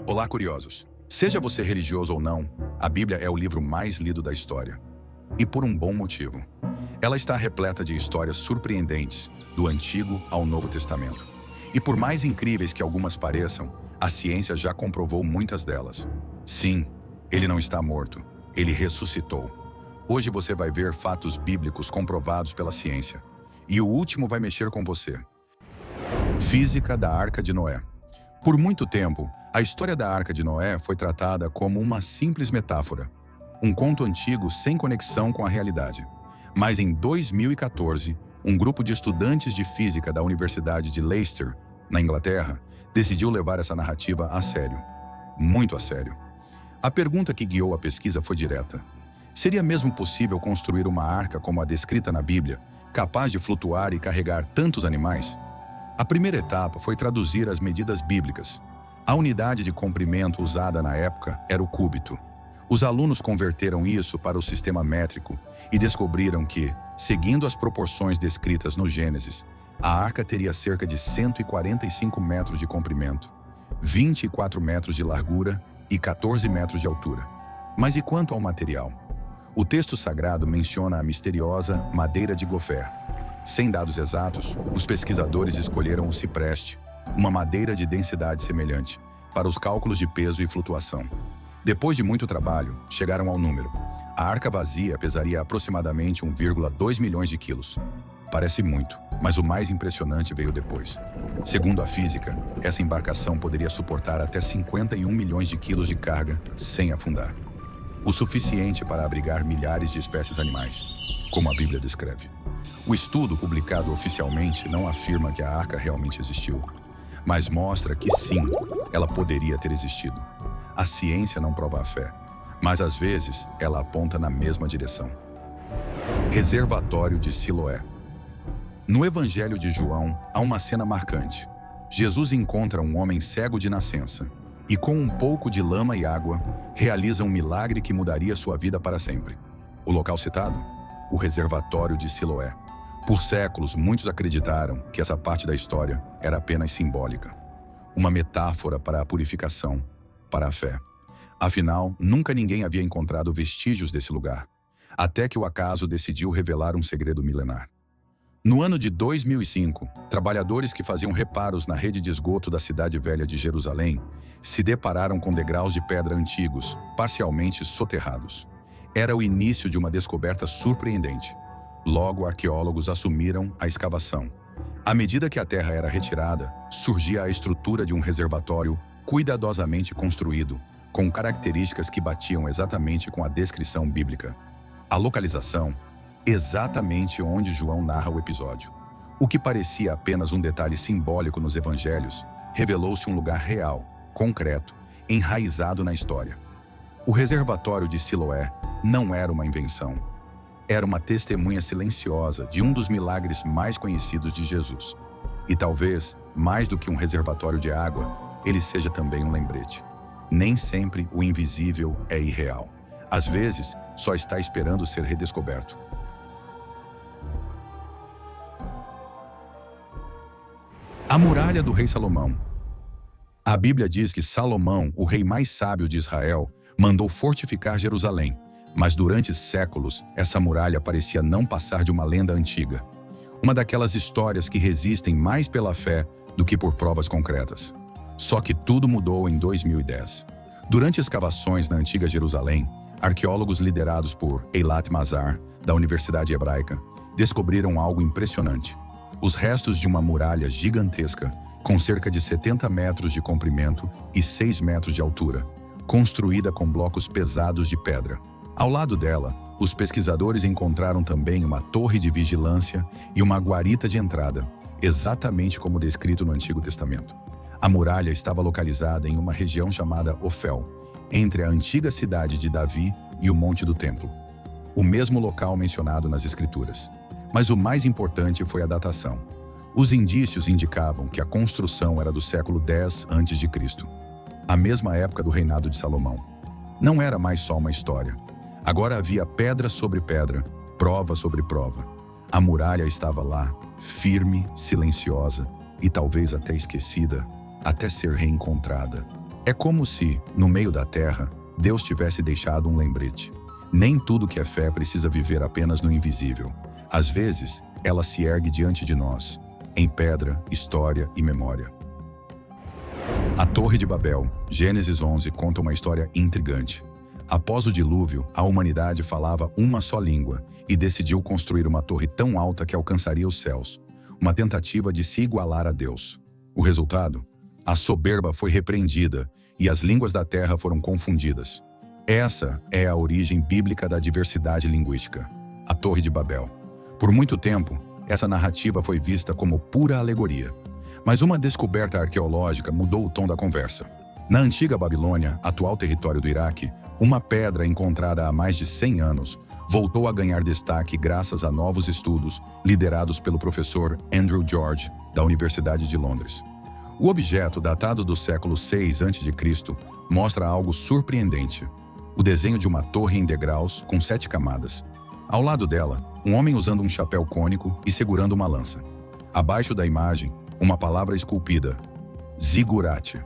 Olá, curiosos! Seja você religioso ou não, a Bíblia é o livro mais lido da história. E por um bom motivo. Ela está repleta de histórias surpreendentes, do Antigo ao Novo Testamento. E por mais incríveis que algumas pareçam, a ciência já comprovou muitas delas. Sim, ele não está morto, ele ressuscitou. Hoje você vai ver fatos bíblicos comprovados pela ciência. E o último vai mexer com você. Física da Arca de Noé. Por muito tempo, a história da Arca de Noé foi tratada como uma simples metáfora, um conto antigo sem conexão com a realidade. Mas em 2014, um grupo de estudantes de física da Universidade de Leicester, na Inglaterra, decidiu levar essa narrativa a sério. Muito a sério. A pergunta que guiou a pesquisa foi direta. Seria mesmo possível construir uma arca como a descrita na Bíblia, capaz de flutuar e carregar tantos animais? A primeira etapa foi traduzir as medidas bíblicas. A unidade de comprimento usada na época era o cúbito. Os alunos converteram isso para o sistema métrico e descobriram que, seguindo as proporções descritas no Gênesis, a arca teria cerca de 145 metros de comprimento, 24 metros de largura e 14 metros de altura. Mas e quanto ao material? O texto sagrado menciona a misteriosa madeira de gofer. Sem dados exatos, os pesquisadores escolheram o cipreste, uma madeira de densidade semelhante, para os cálculos de peso e flutuação. Depois de muito trabalho, chegaram ao número. A arca vazia pesaria aproximadamente 1,2 milhões de quilos. Parece muito, mas o mais impressionante veio depois. Segundo a física, essa embarcação poderia suportar até 51 milhões de quilos de carga sem afundar. O suficiente para abrigar milhares de espécies animais, como a Bíblia descreve. O estudo publicado oficialmente não afirma que a arca realmente existiu, mas mostra que sim, ela poderia ter existido. A ciência não prova a fé, mas às vezes ela aponta na mesma direção. Reservatório de Siloé. No Evangelho de João, há uma cena marcante. Jesus encontra um homem cego de nascença e, com um pouco de lama e água, realiza um milagre que mudaria sua vida para sempre. O local citado? O reservatório de Siloé. Por séculos, muitos acreditaram que essa parte da história era apenas simbólica. Uma metáfora para a purificação, para a fé. Afinal, nunca ninguém havia encontrado vestígios desse lugar, até que o acaso decidiu revelar um segredo milenar. No ano de 2005, trabalhadores que faziam reparos na rede de esgoto da cidade velha de Jerusalém se depararam com degraus de pedra antigos, parcialmente soterrados. Era o início de uma descoberta surpreendente. Logo, arqueólogos assumiram a escavação. À medida que a terra era retirada, surgia a estrutura de um reservatório cuidadosamente construído, com características que batiam exatamente com a descrição bíblica. A localização, exatamente onde João narra o episódio. O que parecia apenas um detalhe simbólico nos evangelhos, revelou-se um lugar real, concreto, enraizado na história. O reservatório de Siloé não era uma invenção. Era uma testemunha silenciosa de um dos milagres mais conhecidos de Jesus. E talvez, mais do que um reservatório de água, ele seja também um lembrete. Nem sempre o invisível é irreal. Às vezes, só está esperando ser redescoberto. A muralha do rei Salomão. A Bíblia diz que Salomão, o rei mais sábio de Israel, mandou fortificar Jerusalém. Mas durante séculos, essa muralha parecia não passar de uma lenda antiga. Uma daquelas histórias que resistem mais pela fé do que por provas concretas. Só que tudo mudou em 2010. Durante escavações na antiga Jerusalém, arqueólogos liderados por Eilat Mazar, da Universidade Hebraica, descobriram algo impressionante. Os restos de uma muralha gigantesca, com cerca de 70 metros de comprimento e 6 metros de altura, construída com blocos pesados de pedra. Ao lado dela, os pesquisadores encontraram também uma torre de vigilância e uma guarita de entrada, exatamente como descrito no Antigo Testamento. A muralha estava localizada em uma região chamada Ofel, entre a antiga cidade de Davi e o Monte do Templo, o mesmo local mencionado nas Escrituras. Mas o mais importante foi a datação. Os indícios indicavam que a construção era do século X a.C., a mesma época do reinado de Salomão. Não era mais só uma história. Agora havia pedra sobre pedra, prova sobre prova. A muralha estava lá, firme, silenciosa e talvez até esquecida, até ser reencontrada. É como se, no meio da terra, Deus tivesse deixado um lembrete. Nem tudo que é fé precisa viver apenas no invisível. Às vezes, ela se ergue diante de nós, em pedra, história e memória. A Torre de Babel, Gênesis 11, conta uma história intrigante. Após o dilúvio, a humanidade falava uma só língua e decidiu construir uma torre tão alta que alcançaria os céus, uma tentativa de se igualar a Deus. O resultado? A soberba foi repreendida e as línguas da terra foram confundidas. Essa é a origem bíblica da diversidade linguística, a Torre de Babel. Por muito tempo, essa narrativa foi vista como pura alegoria. Mas uma descoberta arqueológica mudou o tom da conversa. Na antiga Babilônia, atual território do Iraque, uma pedra encontrada há mais de 100 anos voltou a ganhar destaque graças a novos estudos liderados pelo professor Andrew George, da Universidade de Londres. O objeto, datado do século VI a.C., mostra algo surpreendente. O desenho de uma torre em degraus com 7 camadas. Ao lado dela, um homem usando um chapéu cônico e segurando uma lança. Abaixo da imagem, uma palavra esculpida, Zigurate,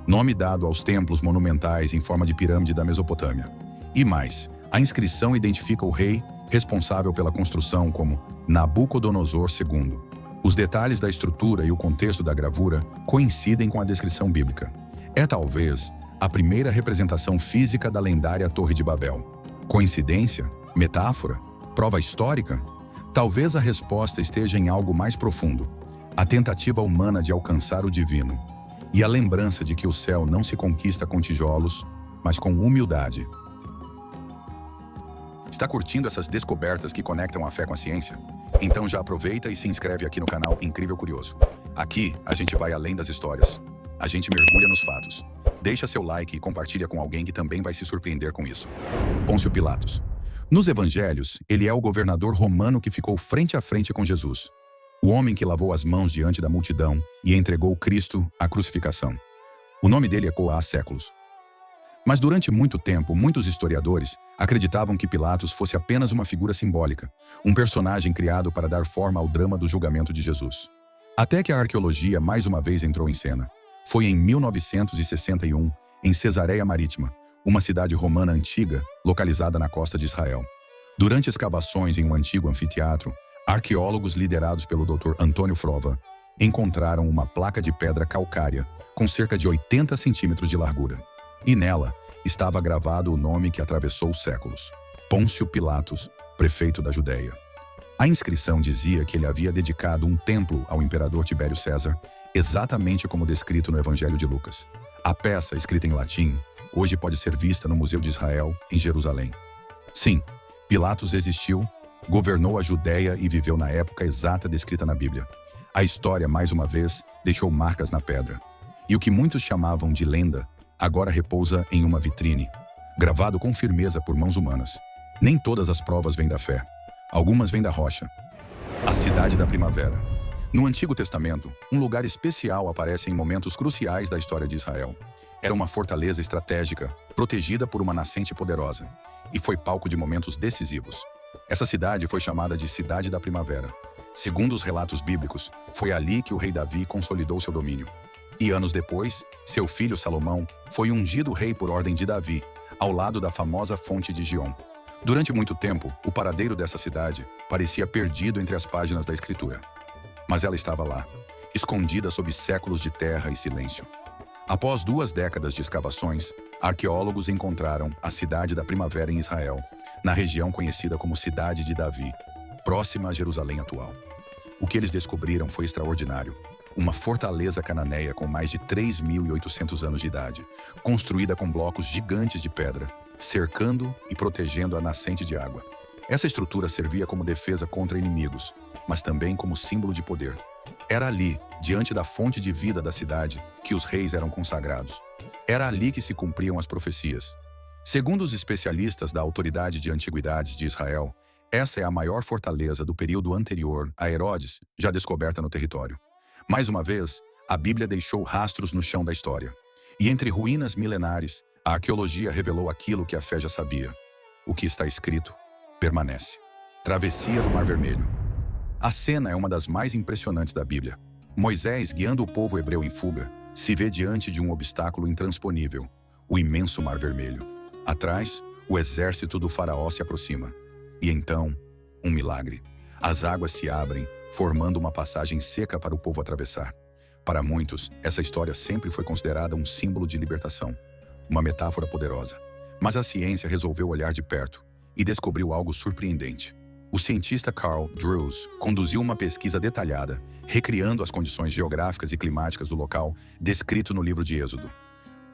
nome dado aos templos monumentais em forma de pirâmide da Mesopotâmia. E mais, a inscrição identifica o rei responsável pela construção como Nabucodonosor II. Os detalhes da estrutura e o contexto da gravura coincidem com a descrição bíblica. É talvez a primeira representação física da lendária Torre de Babel. Coincidência? Metáfora? Prova histórica? Talvez a resposta esteja em algo mais profundo. A tentativa humana de alcançar o divino e a lembrança de que o céu não se conquista com tijolos, mas com humildade. Está curtindo essas descobertas que conectam a fé com a ciência? Então já aproveita e se inscreve aqui no canal Incrível Curioso. Aqui a gente vai além das histórias. A gente mergulha nos fatos. Deixa seu like e compartilha com alguém que também vai se surpreender com isso. Pôncio Pilatos. Nos evangelhos, ele é o governador romano que ficou frente a frente com Jesus. O homem que lavou as mãos diante da multidão e entregou Cristo à crucificação. O nome dele ecoa há séculos. Mas durante muito tempo, muitos historiadores acreditavam que Pilatos fosse apenas uma figura simbólica, um personagem criado para dar forma ao drama do julgamento de Jesus. Até que a arqueologia mais uma vez entrou em cena. Foi em 1961, em Cesareia Marítima, uma cidade romana antiga localizada na costa de Israel. Durante escavações em um antigo anfiteatro, arqueólogos liderados pelo Dr. Antônio Frova encontraram uma placa de pedra calcária com cerca de 80 centímetros de largura. E nela estava gravado o nome que atravessou os séculos: Pôncio Pilatos, prefeito da Judéia. A inscrição dizia que ele havia dedicado um templo ao imperador Tibério César, exatamente como descrito no Evangelho de Lucas. A peça, escrita em latim, hoje pode ser vista no Museu de Israel, em Jerusalém. Sim, Pilatos existiu, governou a Judéia e viveu na época exata descrita na Bíblia. A história, mais uma vez, deixou marcas na pedra. E o que muitos chamavam de lenda, agora repousa em uma vitrine, gravado com firmeza por mãos humanas. Nem todas as provas vêm da fé. Algumas vêm da rocha. A Cidade da Primavera. No Antigo Testamento, um lugar especial aparece em momentos cruciais da história de Israel. Era uma fortaleza estratégica, protegida por uma nascente poderosa, e foi palco de momentos decisivos. Essa cidade foi chamada de Cidade da Primavera. Segundo os relatos bíblicos, foi ali que o rei Davi consolidou seu domínio. E anos depois, seu filho Salomão foi ungido rei por ordem de Davi, ao lado da famosa fonte de Gion. Durante muito tempo, o paradeiro dessa cidade parecia perdido entre as páginas da Escritura. Mas ela estava lá, escondida sob séculos de terra e silêncio. Após 2 décadas de escavações, arqueólogos encontraram a Cidade da Primavera em Israel, na região conhecida como Cidade de Davi, próxima a Jerusalém atual. O que eles descobriram foi extraordinário. Uma fortaleza cananeia com mais de 3.800 anos de idade, construída com blocos gigantes de pedra, cercando e protegendo a nascente de água. Essa estrutura servia como defesa contra inimigos, mas também como símbolo de poder. Era ali, diante da fonte de vida da cidade, que os reis eram consagrados. Era ali que se cumpriam as profecias. Segundo os especialistas da Autoridade de Antiguidades de Israel, essa é a maior fortaleza do período anterior a Herodes, já descoberta no território. Mais uma vez, a Bíblia deixou rastros no chão da história. E entre ruínas milenares, a arqueologia revelou aquilo que a fé já sabia. O que está escrito permanece. Travessia do Mar Vermelho. A cena é uma das mais impressionantes da Bíblia. Moisés, guiando o povo hebreu em fuga, Se vê diante de um obstáculo intransponível, o imenso Mar Vermelho. Atrás, o exército do faraó se aproxima. E então, um milagre. As águas se abrem, formando uma passagem seca para o povo atravessar. Para muitos, essa história sempre foi considerada um símbolo de libertação, uma metáfora poderosa. Mas a ciência resolveu olhar de perto e descobriu algo surpreendente. O cientista Carl Drews conduziu uma pesquisa detalhada, recriando as condições geográficas e climáticas do local descrito no livro de Êxodo.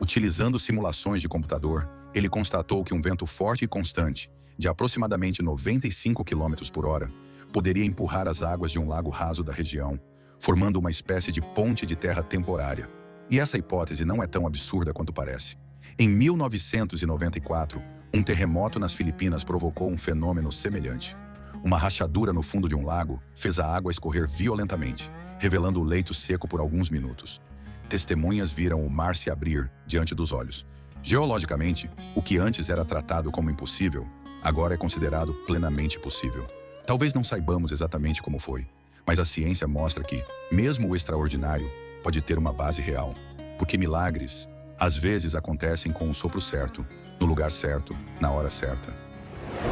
Utilizando simulações de computador, ele constatou que um vento forte e constante, de aproximadamente 95 km por hora, poderia empurrar as águas de um lago raso da região, formando uma espécie de ponte de terra temporária. E essa hipótese não é tão absurda quanto parece. Em 1994, um terremoto nas Filipinas provocou um fenômeno semelhante. Uma rachadura no fundo de um lago fez a água escorrer violentamente, revelando o leito seco por alguns minutos. Testemunhas viram o mar se abrir diante dos olhos. Geologicamente, o que antes era tratado como impossível, agora é considerado plenamente possível. Talvez não saibamos exatamente como foi, mas a ciência mostra que, mesmo o extraordinário, pode ter uma base real. Porque milagres, às vezes, acontecem com o sopro certo, no lugar certo, na hora certa.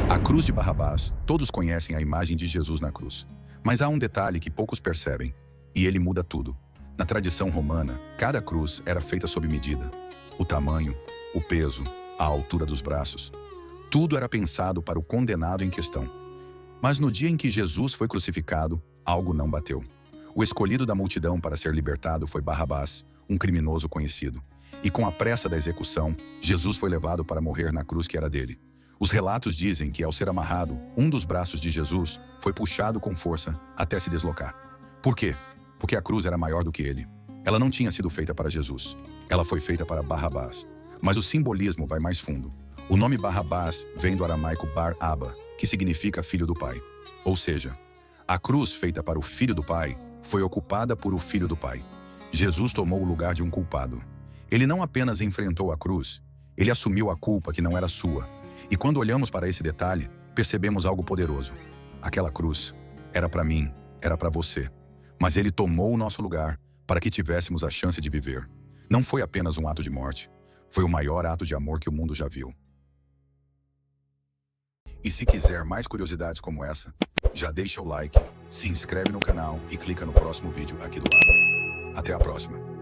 A cruz de Barrabás, todos conhecem a imagem de Jesus na cruz. Mas há um detalhe que poucos percebem, e ele muda tudo. Na tradição romana, cada cruz era feita sob medida. O tamanho, o peso, a altura dos braços. Tudo era pensado para o condenado em questão. Mas no dia em que Jesus foi crucificado, algo não bateu. O escolhido da multidão para ser libertado foi Barrabás, um criminoso conhecido. E com a pressa da execução, Jesus foi levado para morrer na cruz que era dele. Os relatos dizem que, ao ser amarrado, um dos braços de Jesus foi puxado com força até se deslocar. Por quê? Porque a cruz era maior do que ele. Ela não tinha sido feita para Jesus. Ela foi feita para Barrabás. Mas o simbolismo vai mais fundo. O nome Barrabás vem do aramaico Bar-Aba, que significa filho do pai. Ou seja, a cruz feita para o filho do pai foi ocupada por o filho do pai. Jesus tomou o lugar de um culpado. Ele não apenas enfrentou a cruz, ele assumiu a culpa que não era sua. E quando olhamos para esse detalhe, percebemos algo poderoso. Aquela cruz era para mim, era para você. Mas ele tomou o nosso lugar para que tivéssemos a chance de viver. Não foi apenas um ato de morte, foi o maior ato de amor que o mundo já viu. E se quiser mais curiosidades como essa, já deixa o like, se inscreve no canal e clica no próximo vídeo aqui do lado. Até a próxima!